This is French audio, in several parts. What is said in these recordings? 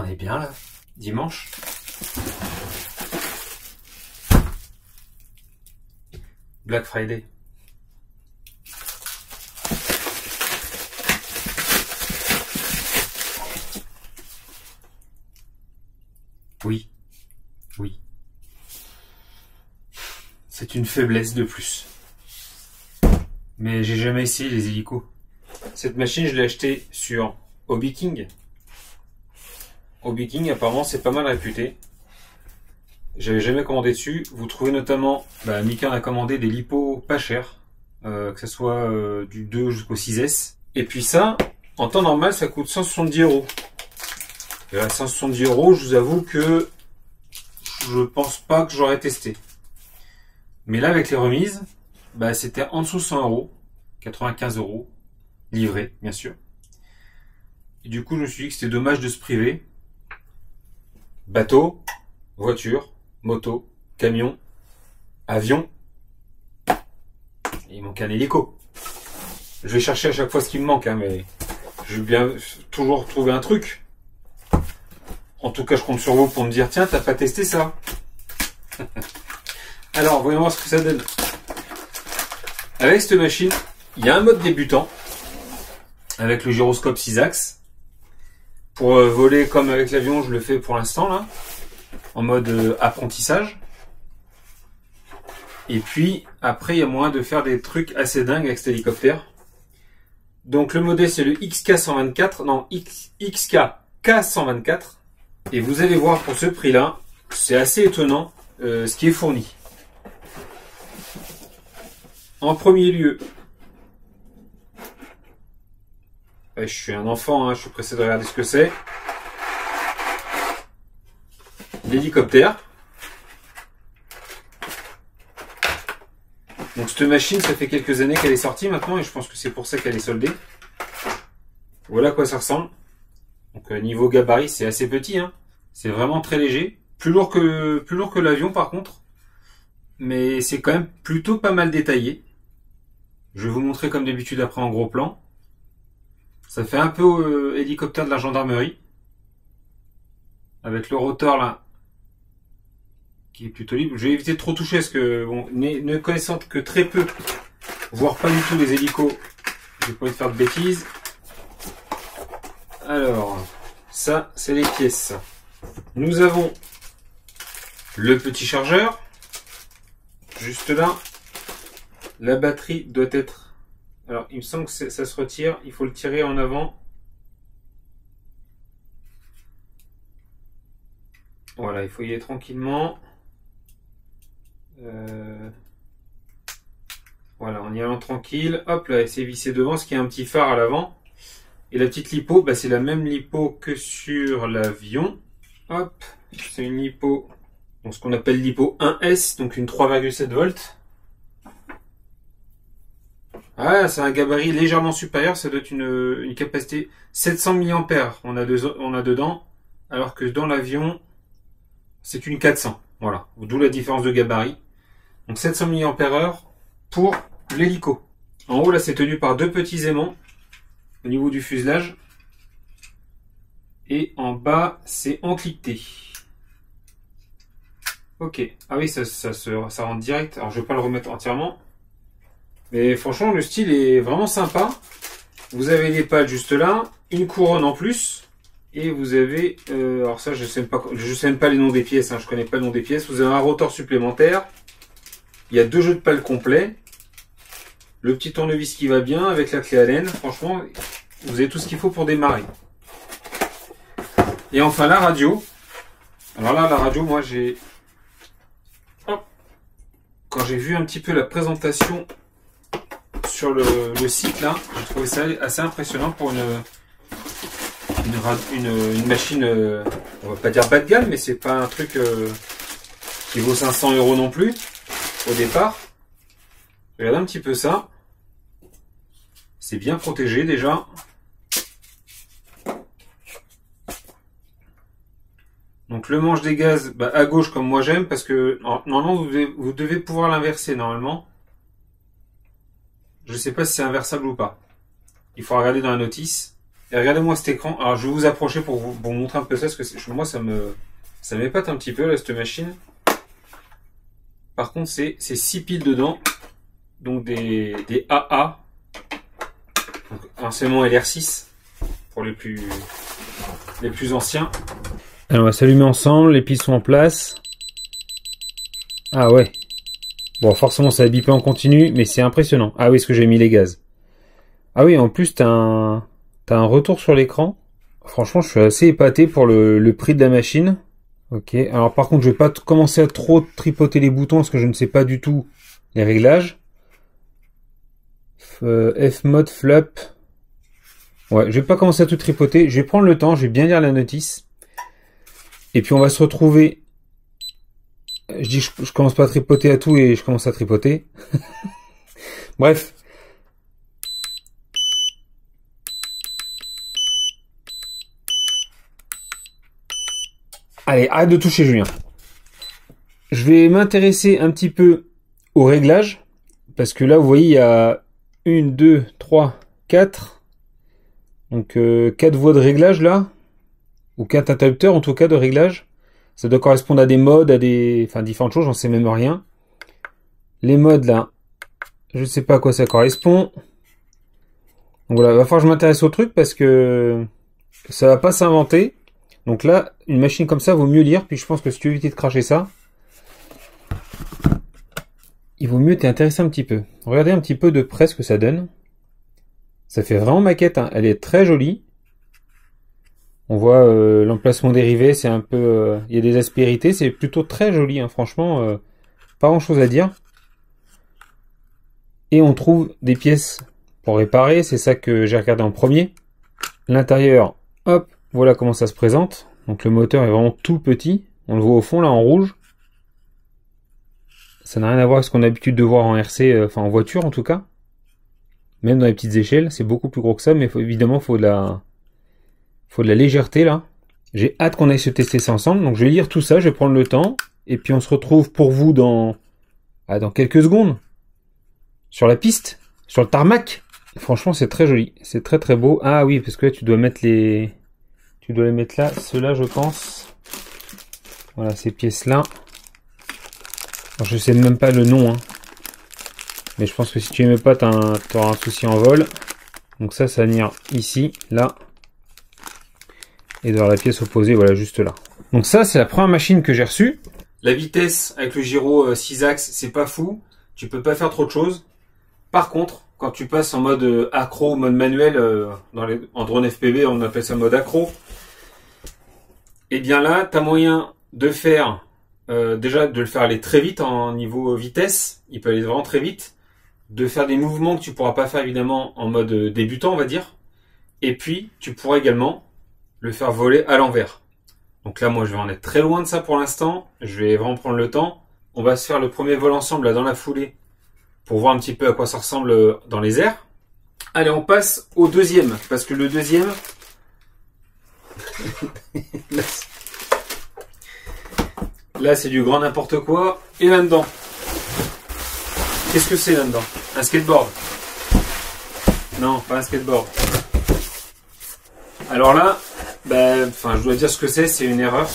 on est bien là, dimanche. Black Friday. Oui, oui. C'est une faiblesse de plus. Mais j'ai jamais essayé les hélicos. Cette machine, je l'ai achetée sur Hobby King. Hobby King, apparemment, c'est pas mal réputé. J'avais jamais commandé dessus. Vous trouvez notamment, Mika en a commandé des lipos pas chers, que ce soit du 2 jusqu'au 6S. Et puis ça, en temps normal, ça coûte 170 €. Et à 170 €, je vous avoue que je pense pas que j'aurais testé. Mais là, avec les remises, c'était en dessous de 100 €, 95 €, livré, bien sûr. Et du coup, je me suis dit que c'était dommage de se priver. Bateau, voiture, moto, camion, avion. Il manque un hélico. Je vais chercher à chaque fois ce qui me manque, mais je vais bien toujours trouver un truc. En tout cas, je compte sur vous pour me dire, tiens, t'as pas testé ça. Alors, voyons voir ce que ça donne. Avec cette machine, il y a un mode débutant, avec le gyroscope 6 axes. Pour voler comme avec l'avion, je le fais pour l'instant, là, en mode apprentissage. Et puis, après, il y a moyen de faire des trucs assez dingues avec cet hélicoptère. Donc, le modèle, c'est le XK124, non, XK-K124. Et vous allez voir, pour ce prix-là, c'est assez étonnant ce qui est fourni. En premier lieu, je suis un enfant, je suis pressé de regarder ce que c'est. L'hélicoptère. Donc cette machine, ça fait quelques années qu'elle est sortie maintenant, et je pense que c'est pour ça qu'elle est soldée. Voilà à quoi ça ressemble. Donc niveau gabarit, c'est assez petit, c'est vraiment très léger. Plus lourd que l'avion par contre. Mais c'est quand même plutôt pas mal détaillé. Je vais vous montrer comme d'habitude après en gros plan. Ça fait un peu hélicoptère de la gendarmerie. Avec le rotor là, qui est plutôt libre. Je vais éviter de trop toucher parce que, ne connaissant que très peu, voire pas du tout les hélicos, je vais pas faire de bêtises. Alors, ça, c'est les pièces. Nous avons le petit chargeur. Juste là. La batterie doit être... Alors, il me semble que ça se retire. Il faut le tirer en avant. Voilà, il faut y aller tranquillement. Voilà, en y allant tranquille. Hop, là, c'est vissé devant, ce qui est un petit phare à l'avant. Et la petite lipo, c'est la même lipo que sur l'avion. Hop, c'est une lipo, donc ce qu'on appelle lipo 1S, donc une 3,7 volts. Ah, c'est un gabarit légèrement supérieur, ça doit être une capacité 700 mAh. On a dedans, alors que dans l'avion, c'est une 400. Voilà, d'où la différence de gabarit. Donc 700 mAh pour l'hélico. En haut, là, c'est tenu par deux petits aimants au niveau du fuselage. Et en bas, c'est encliqueté. Ok. Ah oui, ça rentre direct. Alors, je vais pas le remettre entièrement. Mais franchement, le style est vraiment sympa. Vous avez les pales juste là. Une couronne en plus. Et vous avez... alors ça, je sais même pas les noms des pièces. Je connais pas le nom des pièces. Vous avez un rotor supplémentaire. Il y a deux jeux de pales complets. Le petit tournevis qui va bien avec la clé Allen. Franchement, vous avez tout ce qu'il faut pour démarrer. Et enfin, la radio. Alors là, la radio, moi, quand j'ai vu un petit peu la présentation sur le site, là, j'ai trouvé ça assez impressionnant pour une machine, on va pas dire bas de gamme, mais c'est pas un truc qui vaut 500 € non plus, au départ. Regardez un petit peu ça. C'est bien protégé, déjà. Donc le manche des gaz à gauche comme moi j'aime, parce que normalement vous devez pouvoir l'inverser normalement. Je ne sais pas si c'est inversable ou pas. Il faut regarder dans la notice. Et regardez-moi cet écran. Alors je vais vous approcher pour vous montrer un peu ça, parce que moi ça m'épate un petit peu là, cette machine. Par contre c'est 6 piles dedans, donc des AA, donc anciennement LR6 pour les plus anciens. Alors on va s'allumer ensemble, les piles sont en place. Ah ouais. Bon, forcément ça va biper en continu, mais c'est impressionnant. Ah oui, est-ce que j'ai mis les gaz? Ah oui, en plus t'as un retour sur l'écran. Franchement, je suis assez épaté pour le prix de la machine. Ok, alors par contre, je vais pas commencer à trop tripoter les boutons parce que je ne sais pas du tout les réglages. F-mode flap. Ouais, je vais pas commencer à tout tripoter. Je vais prendre le temps, je vais bien lire la notice. Et puis on va se retrouver. Je dis je commence pas à tripoter à tout et je commence à tripoter. Bref. Allez, arrête de toucher Julien. Je vais m'intéresser un petit peu aux réglages. Parce que là, vous voyez, il y a 1, 2, 3, 4. Donc 4 voies de réglage là. Ou 4 interrupteurs en tout cas de réglage. Ça doit correspondre à des modes, à des... Enfin différentes choses, j'en sais même rien. Les modes là, je ne sais pas à quoi ça correspond. Donc voilà, il va falloir que je m'intéresse au truc parce que ça va pas s'inventer. Donc là, une machine comme ça vaut mieux lire. Puis je pense que si tu veux éviter de cracher ça, il vaut mieux t'y intéresser un petit peu. Regardez un petit peu de près ce que ça donne. Ça fait vraiment maquette, hein. Elle est très jolie. On voit l'emplacement des rivets, c'est un peu... il y a des aspérités, c'est plutôt très joli, hein. Franchement, pas grand chose à dire. Et on trouve des pièces pour réparer, c'est ça que j'ai regardé en premier. L'intérieur, hop, voilà comment ça se présente. Donc le moteur est vraiment tout petit. On le voit au fond là en rouge. Ça n'a rien à voir avec ce qu'on a l'habitude de voir en RC, enfin en voiture en tout cas. Même dans les petites échelles, c'est beaucoup plus gros que ça, mais évidemment faut de la légèreté là. J'ai hâte qu'on aille se tester ça ensemble. Donc je vais lire tout ça, je vais prendre le temps. Et puis on se retrouve pour vous dans quelques secondes. Sur la piste, sur le tarmac. Franchement c'est très joli, c'est très très beau. Ah oui, parce que là tu dois mettre les... Tu dois les mettre là, ceux-là je pense. Voilà, ces pièces-là. Je sais même pas le nom, hein. Mais je pense que si tu les mets pas, t'auras un souci en vol. Donc ça va venir ici, là. Et dans la pièce opposée, voilà, juste là. Donc ça, c'est la première machine que j'ai reçue. La vitesse avec le gyro 6 axes, c'est pas fou. Tu peux pas faire trop de choses. Par contre, quand tu passes en mode accro, mode manuel, en drone FPV, on appelle ça mode accro. Et bien là, tu as moyen de faire, déjà de le faire aller très vite en niveau vitesse. Il peut aller vraiment très vite. De faire des mouvements que tu pourras pas faire évidemment en mode débutant, on va dire. Et puis, tu pourras également le faire voler à l'envers. Donc là, moi, je vais en être très loin de ça pour l'instant. Je vais vraiment prendre le temps. On va se faire le premier vol ensemble là, dans la foulée pour voir un petit peu à quoi ça ressemble dans les airs. Allez, on passe au deuxième. Parce que le deuxième... Là, c'est du grand n'importe quoi. Et là-dedans, qu'est-ce que c'est là-dedans? Un skateboard? Non, pas un skateboard. Alors là, je dois dire ce que c'est une erreur.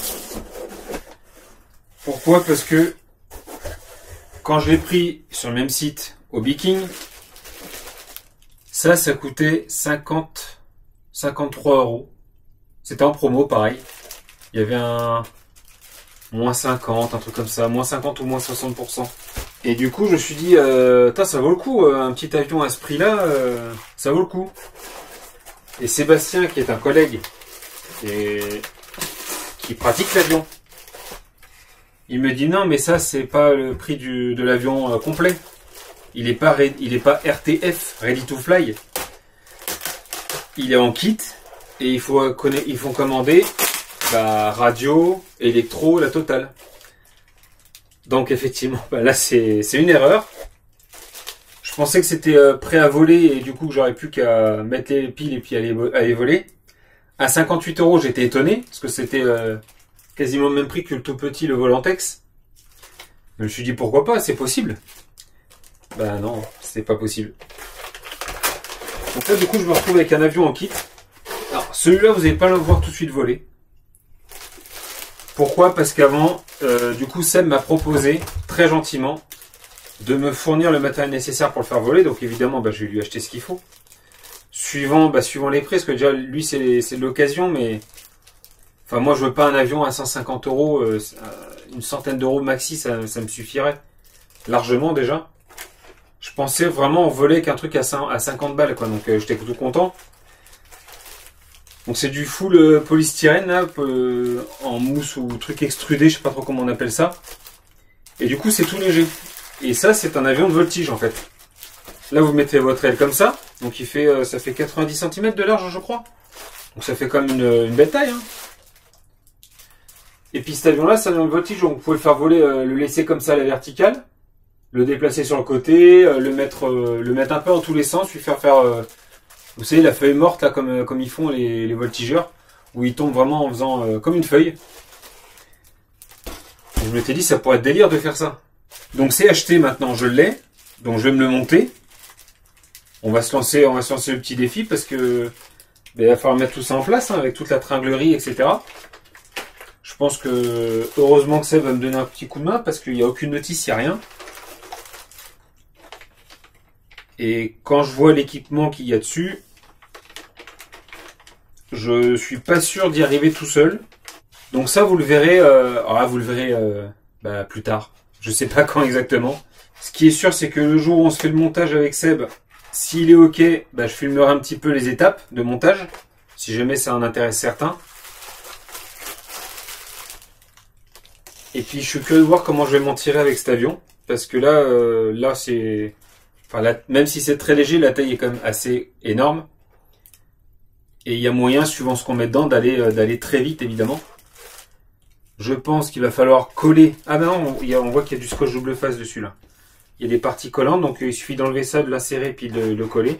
Pourquoi? Parce que quand je l'ai pris sur le même site au Biking, ça coûtait 53 euros. C'était en promo, pareil. Il y avait un moins 50, un truc comme ça, moins 50 ou moins 60%. Et du coup, je me suis dit, ça vaut le coup, un petit avion à ce prix-là, ça vaut le coup. Et Sébastien, qui est un collègue et qui pratique l'avion, il me dit non, mais ça, c'est pas le prix de l'avion complet. Il est pas RTF, Ready to Fly. Il est en kit et il faut commander radio, électro, la totale. Donc effectivement, là c'est une erreur. Je pensais que c'était prêt à voler et du coup que j'aurais plus qu'à mettre les piles et puis aller voler. À 58 euros, j'étais étonné parce que c'était quasiment le même prix que le tout petit, le Volantex. Je me suis dit pourquoi pas, c'est possible. Non, c'est pas possible. Donc là du coup je me retrouve avec un avion en kit. celui-là, vous n'allez pas le voir tout de suite voler. Pourquoi? Parce qu'avant, du coup, Seb m'a proposé, très gentiment, de me fournir le matériel nécessaire pour le faire voler. Donc évidemment, je vais lui acheter ce qu'il faut. Suivant les prix, parce que déjà, lui, c'est de l'occasion, mais... Enfin, moi, je veux pas un avion à 150 euros, une centaine d'euros maxi, ça me suffirait. Largement, déjà. Je pensais vraiment voler qu'un truc à 50 balles, quoi. Donc, j'étais tout content. Donc, c'est du full polystyrène, là, en mousse ou truc extrudé, je sais pas trop comment on appelle ça. Et du coup, c'est tout léger. Et ça, c'est un avion de voltige, en fait. Là, vous mettez votre aile comme ça. Donc, ça fait 90 cm de large, je crois. Donc, ça fait comme une belle taille, hein. Et puis cet avion-là, c'est un avion de voltige, donc vous pouvez le faire voler, le laisser comme ça à la verticale, le déplacer sur le côté, le mettre un peu en tous les sens, lui faire vous savez, la feuille morte, là, comme ils font les voltigeurs, où ils tombent vraiment en faisant comme une feuille. Et je m'étais dit, ça pourrait être délire de faire ça. Donc c'est acheté maintenant, je l'ai, donc je vais me le monter. On va se lancer le petit défi, parce que il va falloir mettre tout ça en place, hein, avec toute la tringlerie, etc. Je pense que heureusement que ça va me donner un petit coup de main parce qu'il n'y a aucune notice, il n'y a rien. Et quand je vois l'équipement qu'il y a dessus, je suis pas sûr d'y arriver tout seul. Donc ça, vous le verrez, plus tard. Je sais pas quand exactement. Ce qui est sûr, c'est que le jour où on se fait le montage avec Seb, s'il est OK, je filmerai un petit peu les étapes de montage, si jamais ça en intéresse certains. Et puis je suis curieux de voir comment je vais m'en tirer avec cet avion. Parce que là c'est... Enfin, même si c'est très léger, la taille est quand même assez énorme. Et il y a moyen, suivant ce qu'on met dedans, d'aller très vite, évidemment. Je pense qu'il va falloir coller... Ah ben non, on voit qu'il y a du scotch double face dessus, là. Il y a des parties collantes, donc il suffit d'enlever ça, de l'insérer, puis de le coller.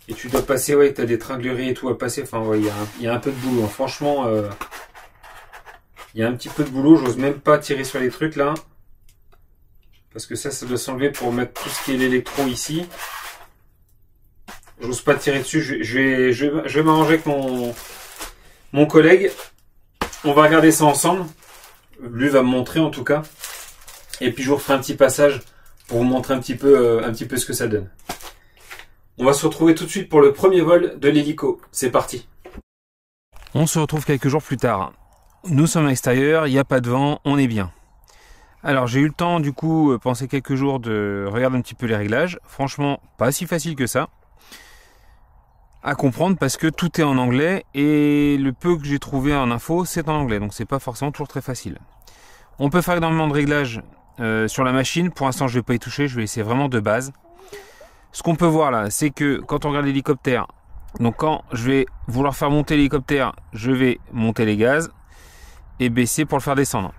Et tu dois passer, ouais, tu as des tringleries et tout à passer. Enfin, ouais, il y a un peu de boulot, hein. Franchement... il y a un petit peu de boulot, j'ose même pas tirer sur les trucs là. Parce que ça doit s'enlever pour mettre tout ce qui est l'électron ici. J'ose pas tirer dessus, je vais m'arranger avec mon collègue. On va regarder ça ensemble. Lui va me montrer en tout cas. Et puis je vous referai un petit passage pour vous montrer un petit peu ce que ça donne. On va se retrouver tout de suite pour le premier vol de l'hélico. C'est parti. On se retrouve quelques jours plus tard. Nous sommes à l'extérieur, il n'y a pas de vent, on est bien. Alors j'ai eu le temps du coup, penser quelques jours de regarder un petit peu les réglages. Franchement, pas si facile que ça à comprendre parce que tout est en anglais et le peu que j'ai trouvé en info, c'est en anglais. Donc c'est pas forcément toujours très facile. On peut faire énormément de réglages sur la machine. Pour l'instant, je ne vais pas y toucher, je vais laisser vraiment de base. Ce qu'on peut voir là, c'est que quand on regarde l'hélicoptère, donc quand je vais vouloir faire monter l'hélicoptère, je vais monter les gaz et baisser pour le faire descendre.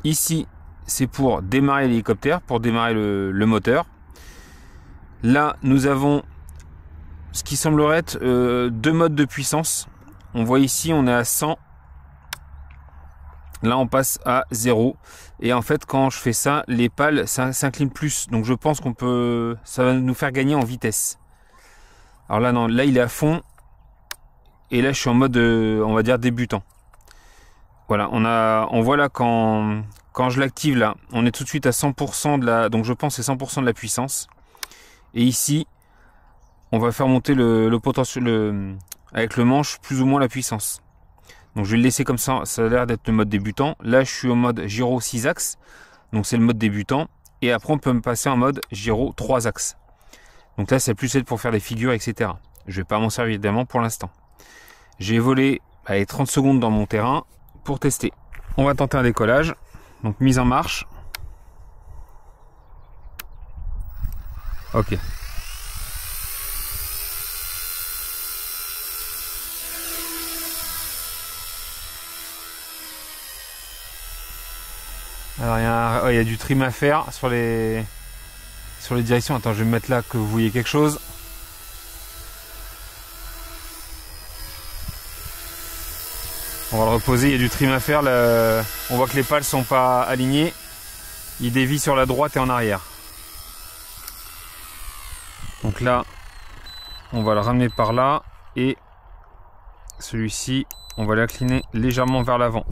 Ici, c'est pour démarrer l'hélicoptère, pour démarrer le moteur. Là, nous avons ce qui semblerait être deux modes de puissance. On voit ici, on est à 100. Là, on passe à 0. Et en fait, quand je fais ça, les pales s'inclinent plus. Donc, je pense ça va nous faire gagner en vitesse. Alors là, non, là, il est à fond. Et là, je suis en mode, on va dire, débutant. Voilà, on voit là quand je l'active là, on est tout de suite à 100% de la... Donc je pense que c'est 100% de la puissance. Et ici, on va faire monter le potentiel avec le manche plus ou moins la puissance. Donc je vais le laisser comme ça, ça a l'air d'être le mode débutant. Là je suis au mode gyro 6 axes, donc c'est le mode débutant. Et après on peut me passer en mode gyro 3 axes. Donc là c'est plus pour faire des figures, etc. Je vais pas m'en servir évidemment pour l'instant. J'ai volé 30 secondes dans mon terrain pour tester. On va tenter un décollage. Donc mise en marche. Ok. Alors il y a du trim à faire sur les directions. Attends, je vais me mettre là que vous voyez quelque chose. On va le reposer, il y a du trim à faire. On voit que les pales sont pas alignées. Il dévie sur la droite et en arrière. Donc là, on va le ramener par là et Celui-ci, on va l'incliner légèrement vers l'avant.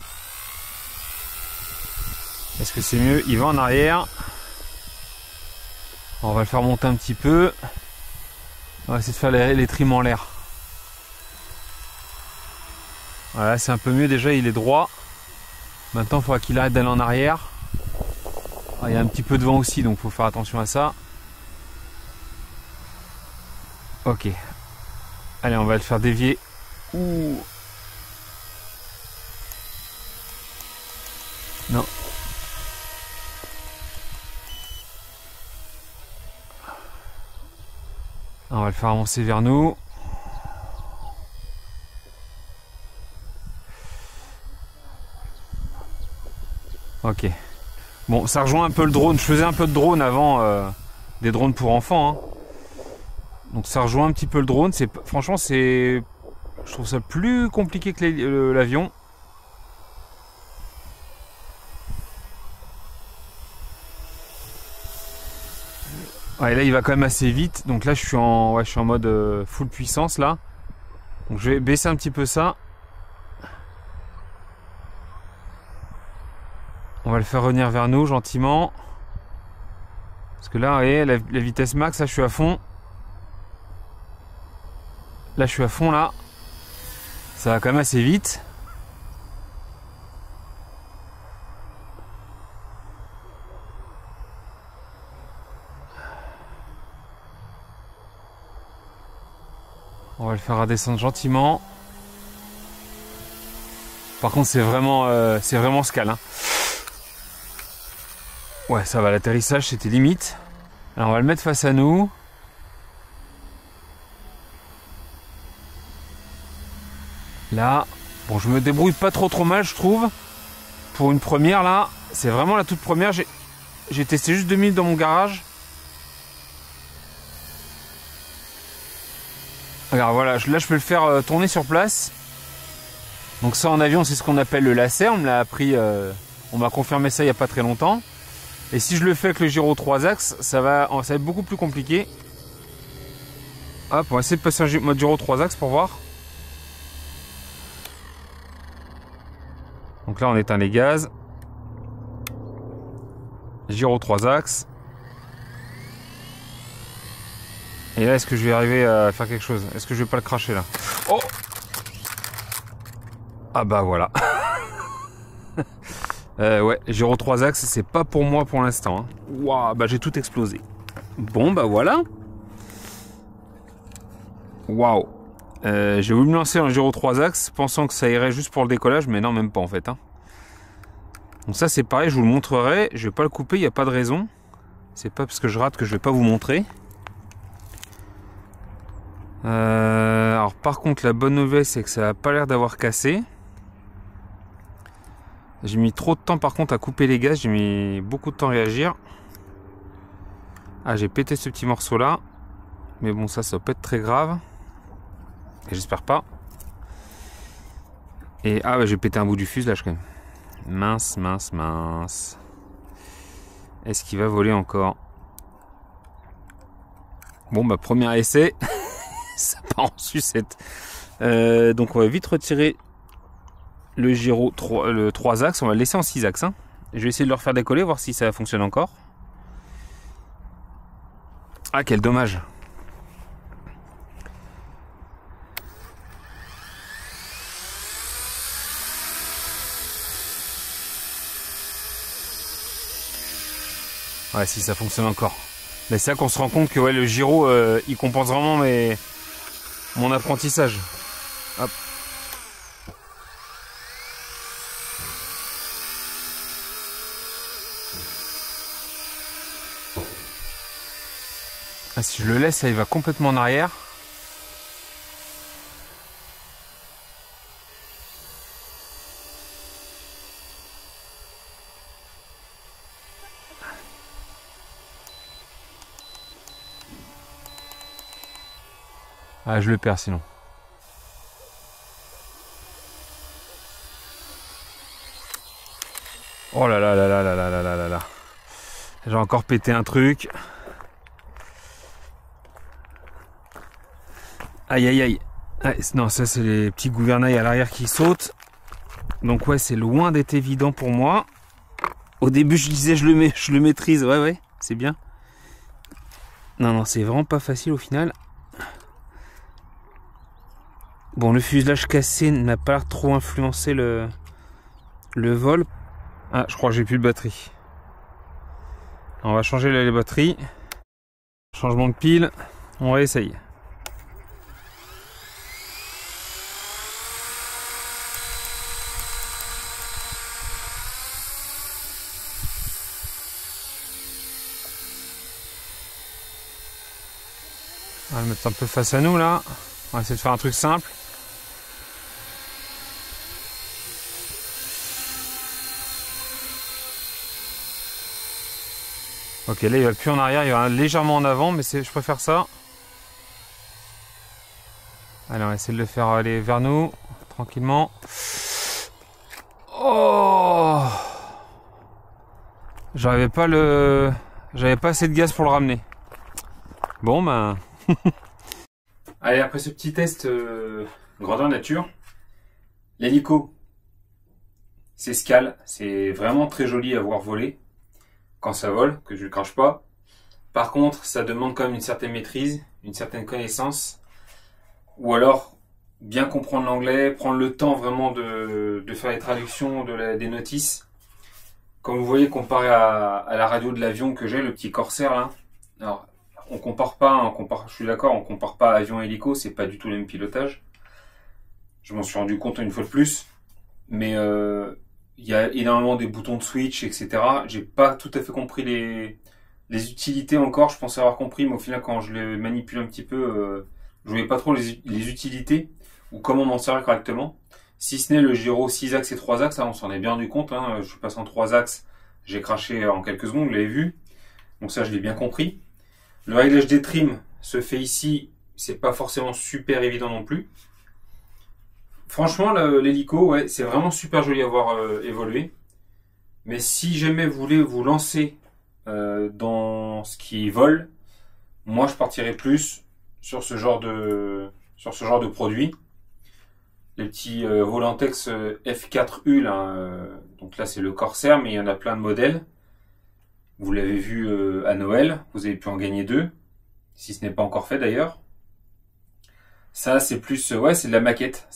Est-ce que c'est mieux? Il va en arrière. On va le faire monter un petit peu. On va essayer de faire les trims en l'air. Voilà, c'est un peu mieux déjà, il est droit. Maintenant, il faudra qu'il arrête d'aller en arrière. Ah, il y a un petit peu de vent aussi, donc il faut faire attention à ça. Ok. Allez, on va le faire dévier. Ouh. Non. On va le faire avancer vers nous. Ok. Bon, ça rejoint un peu le drone. Je faisais un peu de drone avant, des drones pour enfants. Hein. Donc ça rejoint un petit peu le drone. Franchement, je trouve ça plus compliqué que l'avion. Ouais, là, il va quand même assez vite. Donc là, je suis en mode full puissance là. Donc je vais baisser un petit peu ça. On va le faire revenir vers nous gentiment. Parce que là, vous voyez, la vitesse max, là, je suis à fond. Là, je suis à fond, là. Ça va quand même assez vite. On va le faire redescendre gentiment. Par contre, c'est vraiment scal. Hein. Ouais, ça va, l'atterrissage, c'était limite. Alors, on va le mettre face à nous. Là, bon, je me débrouille pas trop mal, je trouve. Pour une première, là, c'est vraiment la toute première. J'ai testé juste 2 minutes dans mon garage. Alors voilà, là, je peux le faire tourner sur place. Donc ça, en avion, c'est ce qu'on appelle le lacet. On me l'a appris, on m'a confirmé ça il n'y a pas très longtemps. Et si je le fais avec le gyro 3 axes, ça va être beaucoup plus compliqué. Hop, on va essayer de passer en mode gyro 3 axes pour voir. Donc là, on éteint les gaz. Gyro 3 axes. Et là, est-ce que je vais arriver à faire quelque chose? Est-ce que je vais pas le cracher là? Oh! Ah bah voilà. Ouais, gyro 3 axes, c'est pas pour moi pour l'instant. Hein. Waouh, bah j'ai tout explosé. Bon bah voilà. Waouh. J'ai voulu me lancer en gyro 3 axes, pensant que ça irait juste pour le décollage, mais non, même pas en fait. Hein. Donc ça c'est pareil, je vous le montrerai. Je vais pas le couper, il n'y a pas de raison. C'est pas parce que je rate que je vais pas vous montrer. Alors par contre, la bonne nouvelle, c'est que ça n'a pas l'air d'avoir cassé. J'ai mis trop de temps par contre à couper les gaz, j'ai mis beaucoup de temps à réagir. Ah, j'ai pété ce petit morceau là. Mais bon, ça va pas être très grave. Et j'espère pas. Et ah ouais, j'ai pété un bout du fuselage quand même. Mince. Est-ce qu'il va voler encore? Bon bah premier essai. Ça part en sucette. Donc on va vite retirer le gyro 3 axes. On va le laisser en 6 axes. Hein. Je vais essayer de le refaire décoller, voir si ça fonctionne encore. Ah, quel dommage. Ouais, si ça fonctionne encore. Mais c'est là qu'on se rend compte que ouais, le gyro, il compense vraiment mon apprentissage. Hop. Ah, si je le laisse, là, il va complètement en arrière. Ah, je le perds sinon. Oh là là là là là là là là là là. J'ai encore pété un truc. Aïe aïe aïe. Ah, non, ça c'est les petits gouvernails à l'arrière qui sautent. Donc ouais, c'est loin d'être évident pour moi. Au début, je disais je le maîtrise. Ouais, c'est bien. Non, c'est vraiment pas facile au final. Bon, le fuselage cassé n'a pas trop influencé le vol. Ah, je crois que j'ai plus de batterie. On va changer les batteries. Changement de pile. On va essayer. On va le mettre un peu face à nous là. On va essayer de faire un truc simple. Ok, là il va plus en arrière, il va légèrement en avant, mais je préfère ça. Allez, on va essayer de le faire aller vers nous, tranquillement. Oh! J'avais pas assez de gaz pour le ramener. Bon ben. Allez, après ce petit test grandeur nature, l'hélico, c'est Scale, c'est vraiment très joli à voir voler quand ça vole, que je ne crache pas. Par contre, ça demande quand même une certaine maîtrise, une certaine connaissance, ou alors bien comprendre l'anglais, prendre le temps vraiment de faire les traductions des notices. Comme vous voyez, comparé à la radio de l'avion que j'ai, le petit Corsair là, alors on compare pas, je suis d'accord, on compare pas avion et hélico, c'est pas du tout le même pilotage. Je m'en suis rendu compte une fois de plus, mais il y a énormément des boutons de switch, etc. J'ai pas tout à fait compris les utilités encore, je pensais avoir compris, mais au final quand je les manipule un petit peu, je voyais pas trop les utilités ou comment m'en servir correctement. Si ce n'est le gyro 6 axes et 3 axes, hein, on s'en est bien rendu compte, hein, je suis passé en 3 axes, j'ai craché en quelques secondes, vous l'avez vu, donc ça je l'ai bien compris. Le réglage des trims se fait ici, c'est pas forcément super évident non plus. Franchement, l'hélico, ouais, c'est vraiment super joli à voir évoluer. Mais si jamais vous voulez vous lancer dans ce qui vole, moi je partirais plus sur ce genre de produit. Les petits Volantex F4U, là, donc là c'est le Corsair, mais il y en a plein de modèles. Vous l'avez vu à Noël, vous avez pu en gagner 2, si ce n'est pas encore fait d'ailleurs. Ça c'est plus, ouais, c'est de la maquette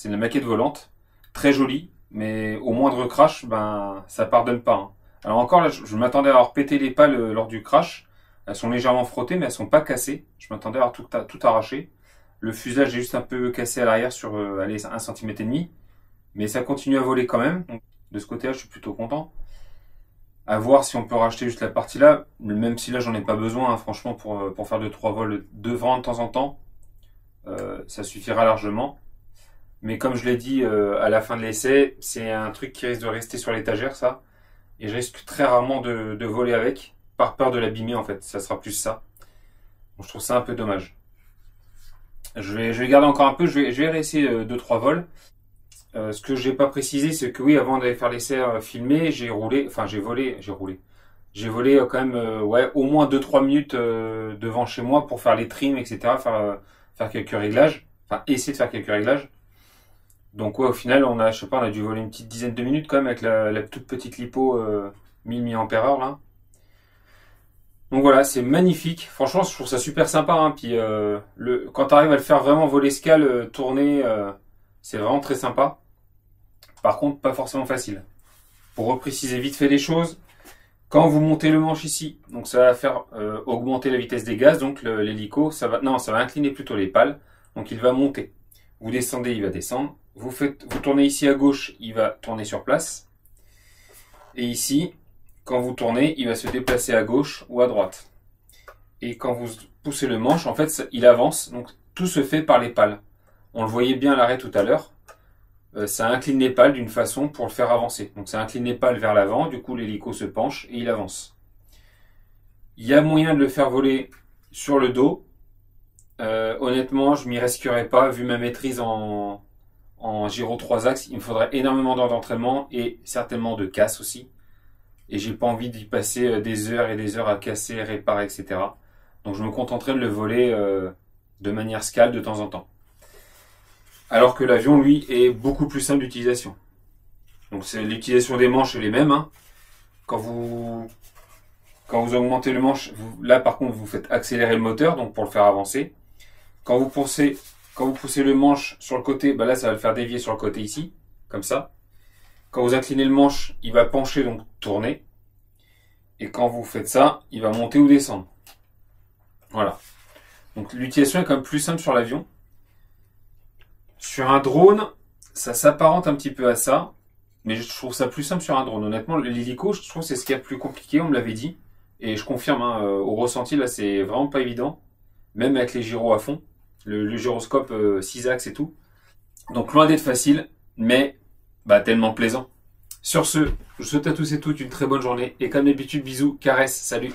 volante, très jolie, mais au moindre crash, ben ça pardonne pas. Hein. Alors encore là, je m'attendais à avoir pété les pales lors du crash. Elles sont légèrement frottées, mais elles sont pas cassées. Je m'attendais à avoir tout arraché. Le fuselage est juste un peu cassé à l'arrière sur allez, 1,5 cm, mais ça continue à voler quand même. Donc, de ce côté-là, je suis plutôt content. À voir si on peut racheter juste la partie là, même si là j'en ai pas besoin, hein, franchement, pour faire 2-3 vols devant de temps en temps, ça suffira largement. Mais comme je l'ai dit à la fin de l'essai, c'est un truc qui risque de rester sur l'étagère, ça. Et je risque très rarement de voler avec, par peur de l'abîmer en fait, ça sera plus ça. Donc, je trouve ça un peu dommage. Je vais garder encore un peu, je vais réessayer 2-3 vols. Ce que j'ai pas précisé, c'est que oui, avant d'aller faire l'essai filmé, j'ai volé quand même ouais, au moins 2-3 minutes devant chez moi pour faire les trims, etc. Faire quelques réglages, enfin essayer de faire quelques réglages. Donc ouais, au final, on a dû voler une petite dizaine de minutes quand même avec la toute petite lipo 1000 mAh là. Donc voilà, c'est magnifique. Franchement, je trouve ça super sympa. Hein. Puis quand tu arrives à le faire vraiment voler Scale, tourner, c'est vraiment très sympa. Par contre, pas forcément facile. Pour repréciser vite fait les choses, quand vous montez le manche ici, donc ça va faire augmenter la vitesse des gaz, donc l'hélico, ça va incliner plutôt les pales, donc il va monter. Vous descendez, il va descendre. Vous tournez ici à gauche, il va tourner sur place. Et ici, quand vous tournez, il va se déplacer à gauche ou à droite. Et quand vous poussez le manche, en fait, il avance. Donc tout se fait par les pales. On le voyait bien à l'arrêt tout à l'heure. Ça incline les pales d'une façon pour le faire avancer. Donc ça incline les pales vers l'avant, du coup l'hélico se penche et il avance. Il y a moyen de le faire voler sur le dos. Honnêtement, je m'y risquerais pas, vu ma maîtrise en gyro 3 axes. Il me faudrait énormément d'heures d'entraînement et certainement de casse aussi. Et j'ai pas envie d'y passer des heures et des heures à casser, réparer, etc. Donc je me contenterai de le voler de manière Scale de temps en temps. Alors que l'avion, lui, est beaucoup plus simple d'utilisation. Donc l'utilisation des manches est les mêmes. Hein. Quand vous augmentez le manche, là par contre vous faites accélérer le moteur, donc pour le faire avancer. Quand vous poussez le manche sur le côté, bah là ça va le faire dévier sur le côté ici, comme ça. Quand vous inclinez le manche, il va pencher, donc tourner. Et quand vous faites ça, il va monter ou descendre. Voilà. Donc l'utilisation est quand même plus simple sur l'avion. Sur un drone, ça s'apparente un petit peu à ça. Mais je trouve ça plus simple sur un drone. Honnêtement, l'hélico, je trouve que c'est ce qui est le plus compliqué, on me l'avait dit. Et je confirme, hein, au ressenti, là, c'est vraiment pas évident. Même avec les gyros à fond. Le gyroscope 6 axes et tout. Donc loin d'être facile, mais bah, tellement plaisant. Sur ce, je vous souhaite à tous et toutes une très bonne journée. Et comme d'habitude, bisous, caresses, salut.